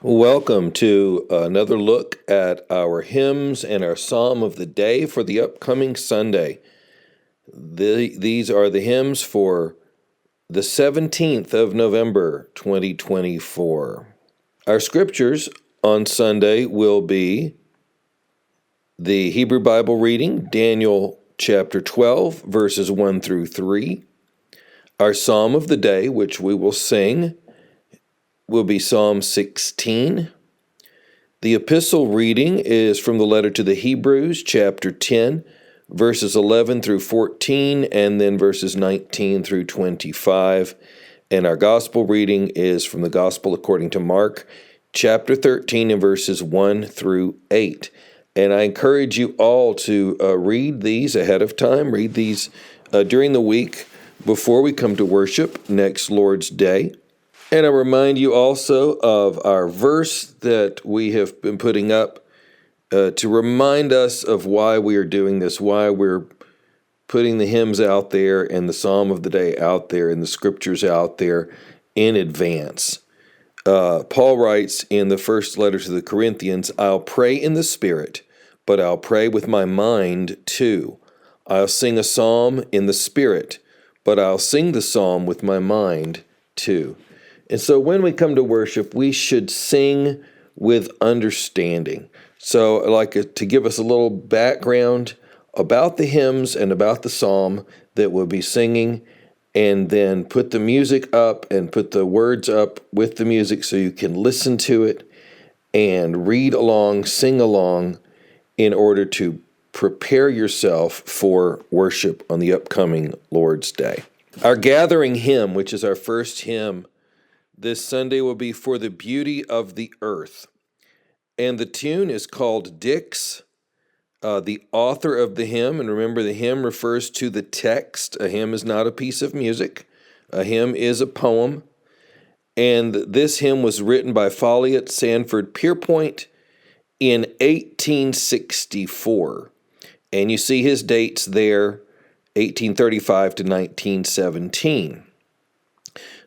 Welcome to another look at our hymns and our psalm of the day for the upcoming Sunday. These are the hymns for the 17th of November, 2024. Our scriptures on Sunday will be the Hebrew Bible reading, Daniel chapter 12, verses 1 through 3. Our psalm of the day, which we will sing, will be Psalm 16. The epistle reading is from the letter to the Hebrews, chapter 10, verses 11 through 14, and then verses 19 through 25. And our gospel reading is from the Gospel according to Mark, chapter 13, and verses 1 through 8. And I encourage you all to read these ahead of time, read these during the week before we come to worship next Lord's Day. And I remind you also of our verse that we have been putting up to remind us of why we are doing this, why we're putting the hymns out there and the psalm of the day out there and the scriptures out there in advance. Paul writes in the first letter to the Corinthians, I'll pray in the Spirit, but I'll pray with my mind too. I'll sing a psalm in the Spirit, but I'll sing the psalm with my mind too. And so when we come to worship, we should sing with understanding. So I'd like to give us a little background about the hymns and about the psalm that we'll be singing, and then put the music up and put the words up with the music so you can listen to it and read along, sing along in order to prepare yourself for worship on the upcoming Lord's Day. Our gathering hymn, which is our first hymn this Sunday, will be For the Beauty of the Earth. And the tune is called Dix. The author of the hymn, and remember the hymn refers to the text. A hymn is not a piece of music. A hymn is a poem. And this hymn was written by Folliot Sanford Pierpoint in 1864. And you see his dates there, 1835 to 1917.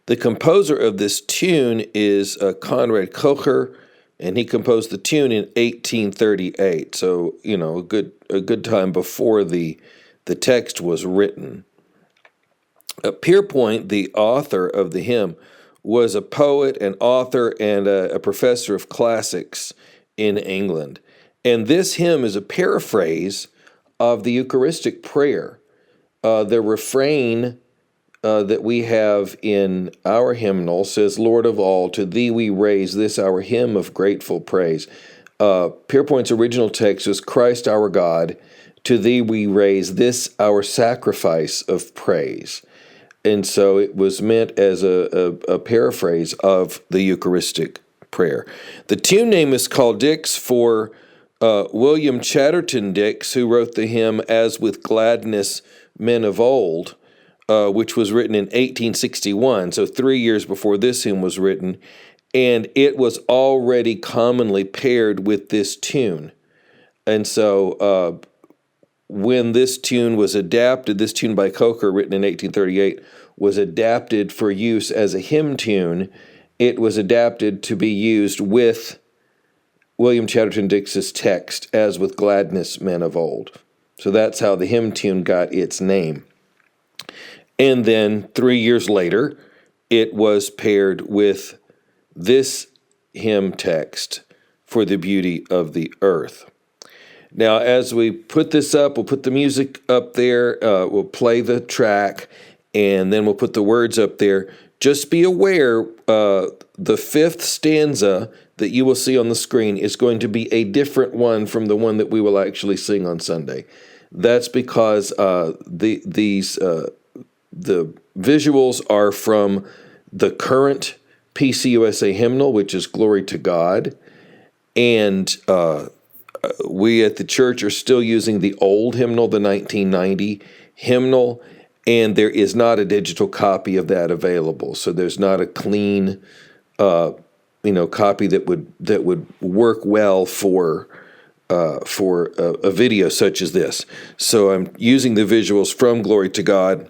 The composer of this tune is Conrad Kocher, and he composed the tune in 1838. So, a good time before the text was written. Pierpoint, the author of the hymn, was a poet, an author, and a professor of classics in England. And this hymn is a paraphrase of the Eucharistic prayer. The refrain that we have in our hymnal says, Lord of all, to thee we raise this our hymn of grateful praise. Pierpoint's original text is, Christ our God, to thee we raise this our sacrifice of praise. And so it was meant as a paraphrase of the Eucharistic prayer. The tune name is called Dix for William Chatterton Dix, who wrote the hymn As with Gladness Men of Old, which was written in 1861, so 3 years before this hymn was written, and it was already commonly paired with this tune. And so when this tune was adapted, this tune by Coker, written in 1838, was adapted for use as a hymn tune. It was adapted to be used with William Chatterton Dix's text, As with Gladness Men of Old. So that's how the hymn tune got its name. And then 3 years later, it was paired with this hymn text, For the Beauty of the Earth. Now, as we put this up, we'll put the music up there, we'll play the track, and then we'll put the words up there. Just be aware, the fifth stanza that you will see on the screen is going to be a different one from the one that we will actually sing on Sunday. That's because the visuals are from the current PCUSA hymnal, which is Glory to God, and we at the church are still using the old hymnal, the 1990 hymnal, and there is not a digital copy of that available. So there's not a clean, copy that would work well for a video such as this. So I'm using the visuals from Glory to God.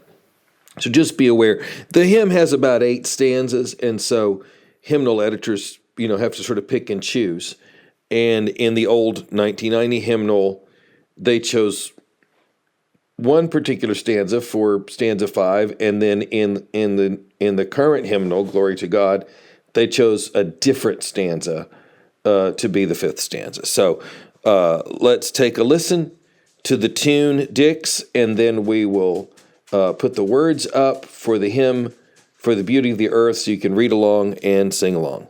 So just be aware. The hymn has about 8 stanzas, and so hymnal editors have to sort of pick and choose. And in the old 1990 hymnal, they chose one particular stanza for stanza 5, and then in the current hymnal, Glory to God, they chose a different stanza to be the 5th stanza. So let's take a listen to the tune, Dix, and then we will put the words up for the hymn for the beauty of the earth, so you can read along and sing along.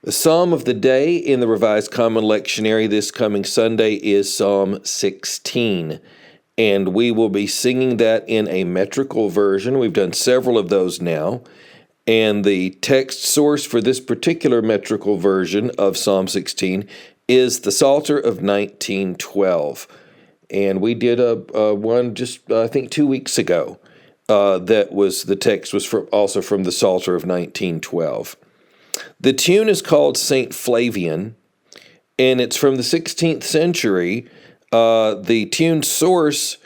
The psalm of the day in the Revised Common Lectionary this coming Sunday is Psalm 16, and we will be singing that in a metrical version. We've done several of those now, and the text source for this particular metrical version of Psalm 16 is the Psalter of 1912, and we did a one just I think 2 weeks ago. The text was also from the Psalter of 1912. The tune is called St. Flavian, and it's from the 16th century. The tune source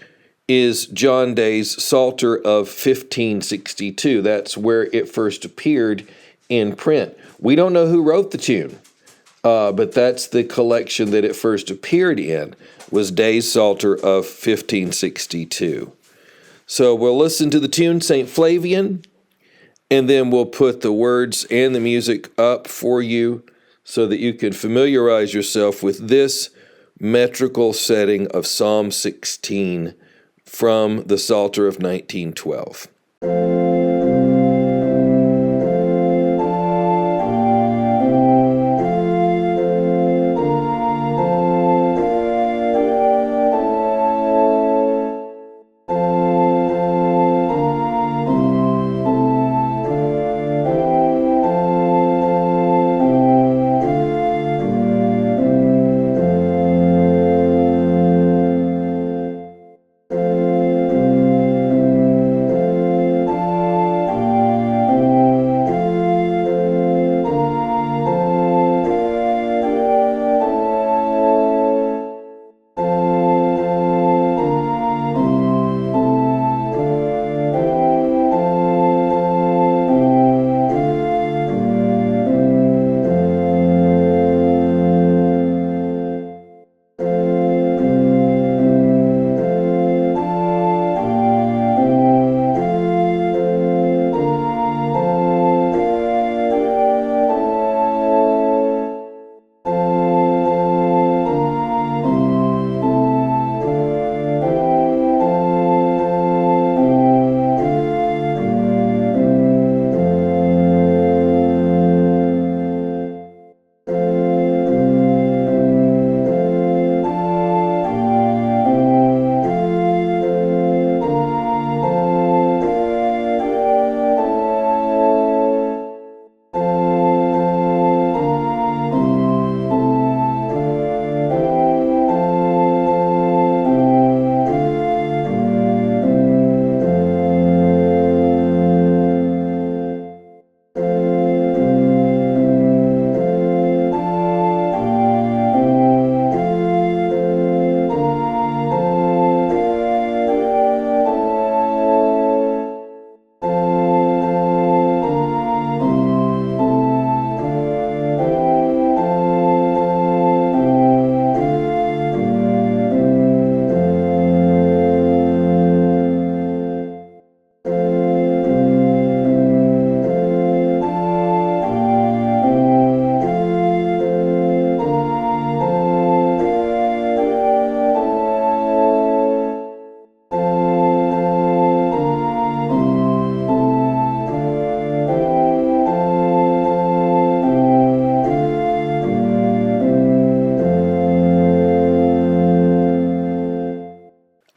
is John Day's Psalter of 1562. That's where it first appeared in print. We don't know who wrote the tune, but that's the collection that it first appeared in, was Day's Psalter of 1562. So we'll listen to the tune, St. Flavian, and then we'll put the words and the music up for you so that you can familiarize yourself with this metrical setting of Psalm 16 from the Psalter of 1912.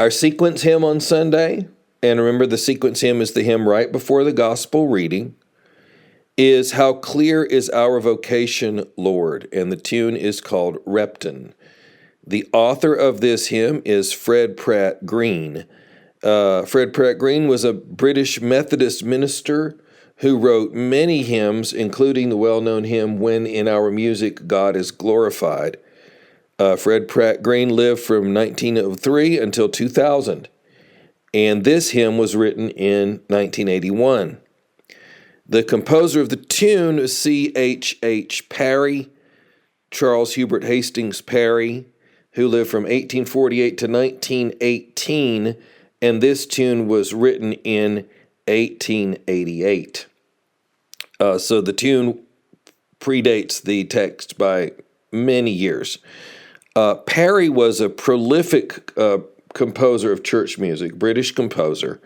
Our sequence hymn on Sunday, and remember the sequence hymn is the hymn right before the gospel reading, is How Clear Is Our Vocation, Lord, and the tune is called Repton. The author of this hymn is Fred Pratt Green. Fred Pratt Green was a British Methodist minister who wrote many hymns, including the well-known hymn, When in Our Music God is Glorified. Fred Pratt Green lived from 1903 until 2000, and this hymn was written in 1981. The composer of the tune is C.H.H. Parry, Charles Hubert Hastings Parry, who lived from 1848 to 1918, and this tune was written in 1888. So the tune predates the text by many years. Parry was a prolific composer of church music, British composer.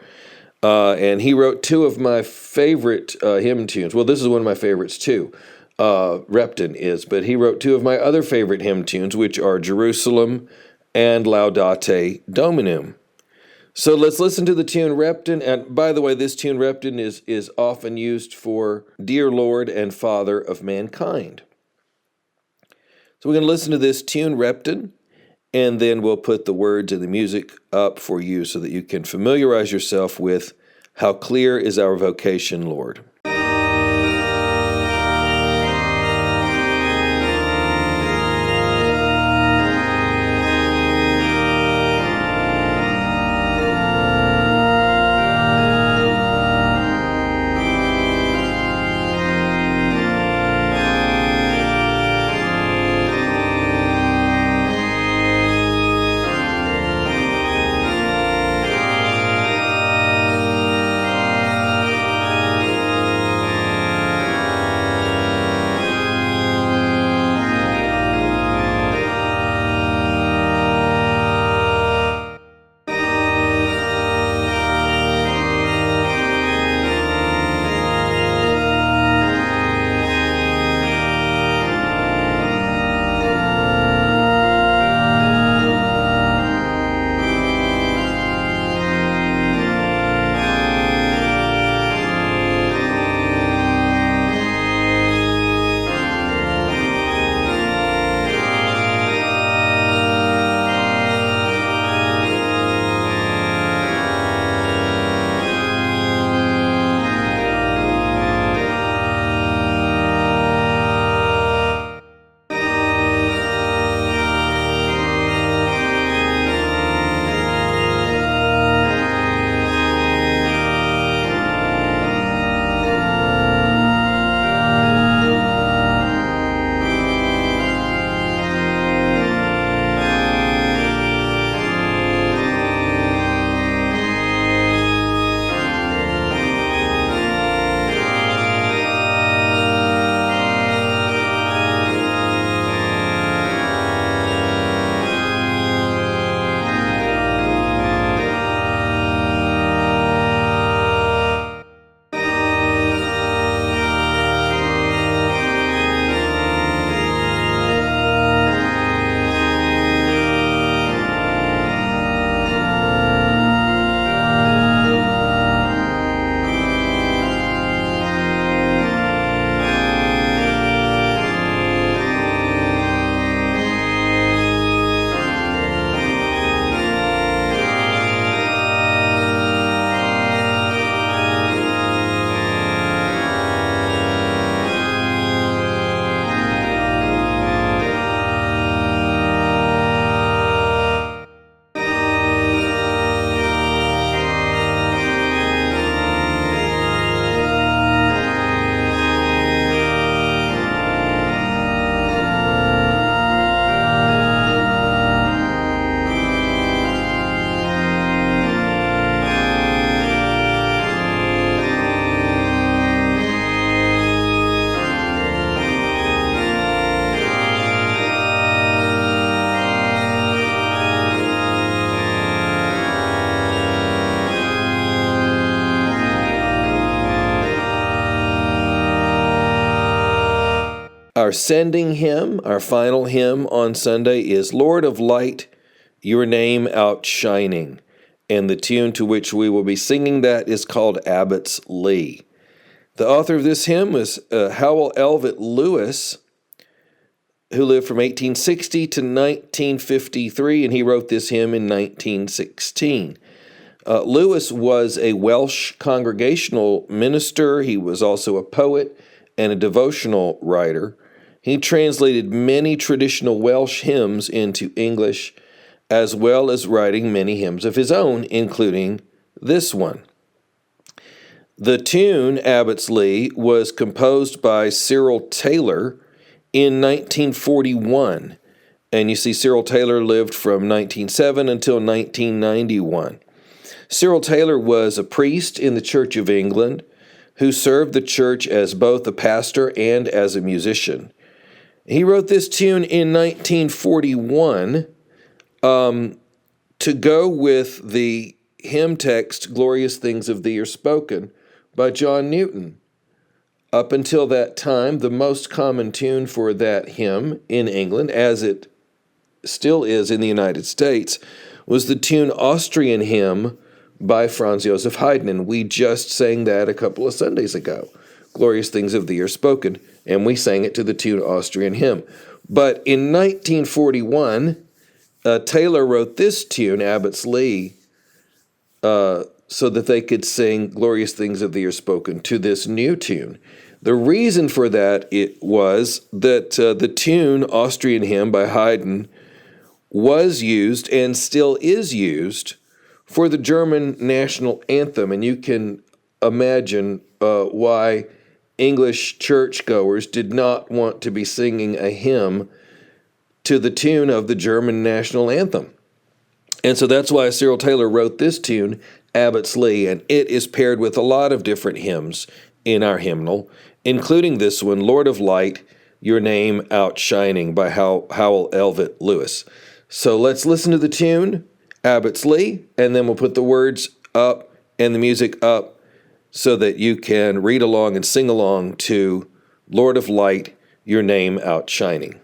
And he wrote two of my favorite hymn tunes. Well, this is one of my favorites too. Repton is, but he wrote two of my other favorite hymn tunes, which are Jerusalem and Laudate Dominum. So let's listen to the tune Repton. And by the way, this tune Repton is often used for Dear Lord and Father of Mankind. So we're going to listen to this tune Repton, and then we'll put the words and the music up for you so that you can familiarize yourself with How Clear Is Our Vocation, Lord. Our sending hymn, our final hymn on Sunday, is Lord of Light, Your Name Outshining. and the tune to which we will be singing that is called Abbott's Lee. The author of this hymn was Howell Elliott Lewis, who lived from 1860 to 1953, and he wrote this hymn in 1916. Lewis was a Welsh congregational minister. He was also a poet and a devotional writer. He translated many traditional Welsh hymns into English, as well as writing many hymns of his own, including this one. The tune, Abbott's Lee, was composed by Cyril Taylor in 1941. And you see, Cyril Taylor lived from 1907 until 1991. Cyril Taylor was a priest in the Church of England who served the church as both a pastor and as a musician. He wrote this tune in 1941 to go with the hymn text, Glorious Things of Thee Are Spoken, by John Newton. Up until that time, the most common tune for that hymn in England, as it still is in the United States, was the tune Austrian Hymn by Franz Joseph Haydn, and we just sang that a couple of Sundays ago. Glorious Things of Thee Are Spoken, and we sang it to the tune Austrian Hymn. But in 1941, Taylor wrote this tune, Abbott's Lee, so that they could sing Glorious Things of Thee Are Spoken to this new tune. The reason for that was that the tune Austrian Hymn by Haydn was used and still is used for the German national anthem, and you can imagine why English churchgoers did not want to be singing a hymn to the tune of the German national anthem. And so that's why Cyril Taylor wrote this tune, Abbott's Lee, and it is paired with a lot of different hymns in our hymnal, including this one, Lord of Light, Your Name Outshining by Howell Elliott Lewis. So let's listen to the tune, Abbott's Lee, and then we'll put the words up and the music up so that you can read along and sing along to Lord of Light, Your Name Outshining.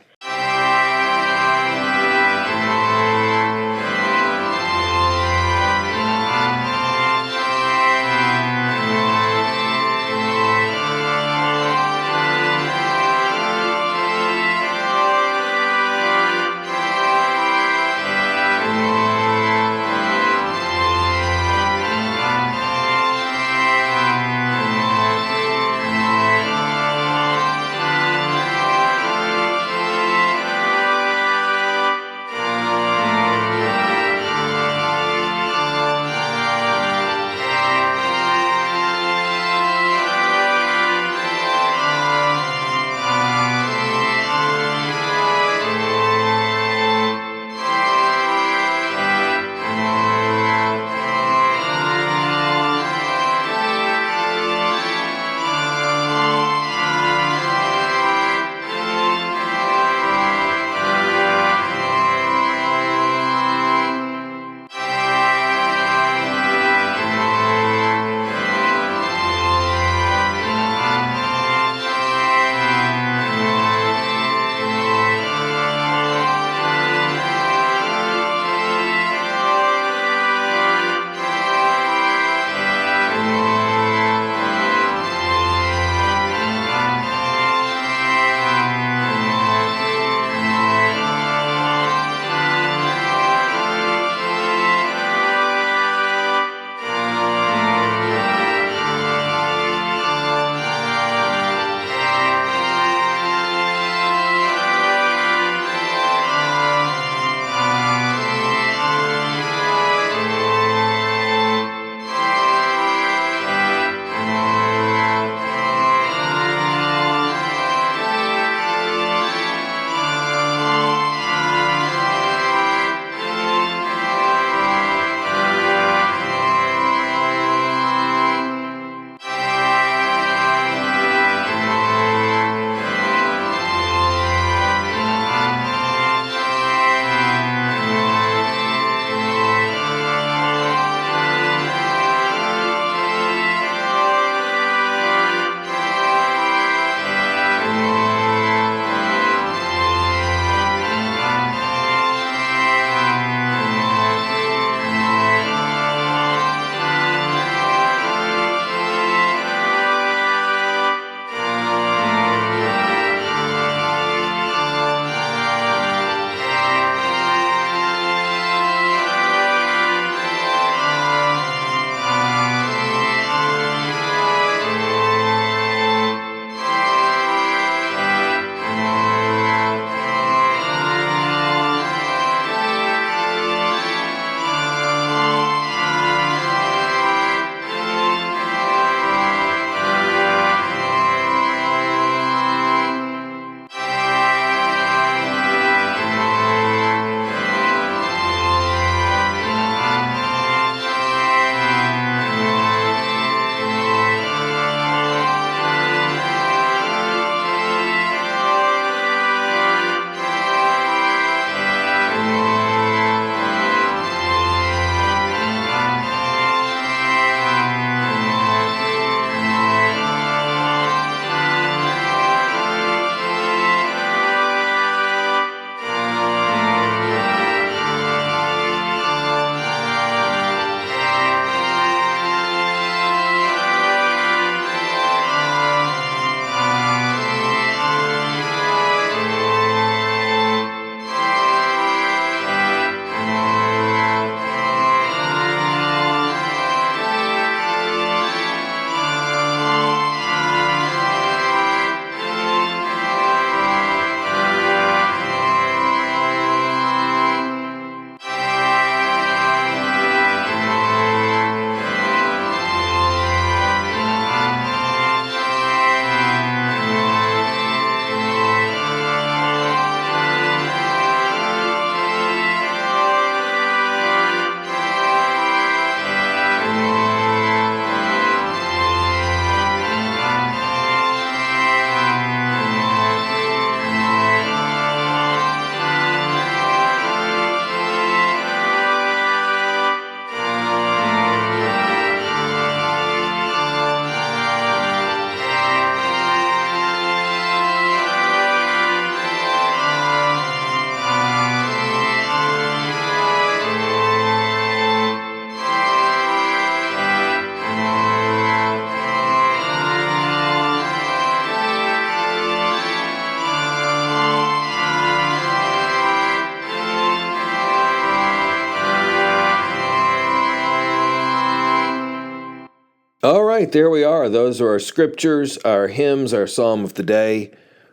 right, there we are. Those are our scriptures, our hymns, our psalm of the day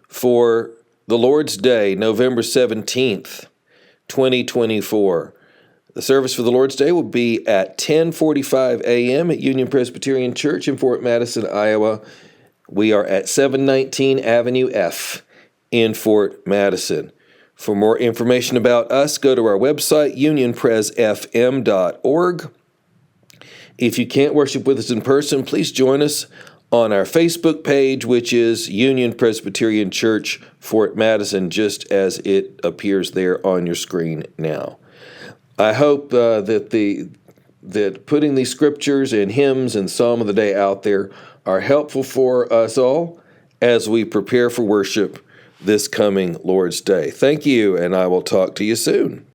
for the Lord's Day, November 17th, 2024. The service for the Lord's Day will be at 10:45 a.m. at Union Presbyterian Church in Fort Madison, Iowa. We are at 719 Avenue F in Fort Madison. For more information about us, go to our website, unionpresfm.org. If you can't worship with us in person, please join us on our Facebook page, which is Union Presbyterian Church, Fort Madison, just as it appears there on your screen now. I hope that putting these scriptures and hymns and Psalm of the Day out there are helpful for us all as we prepare for worship this coming Lord's Day. Thank you, and I will talk to you soon.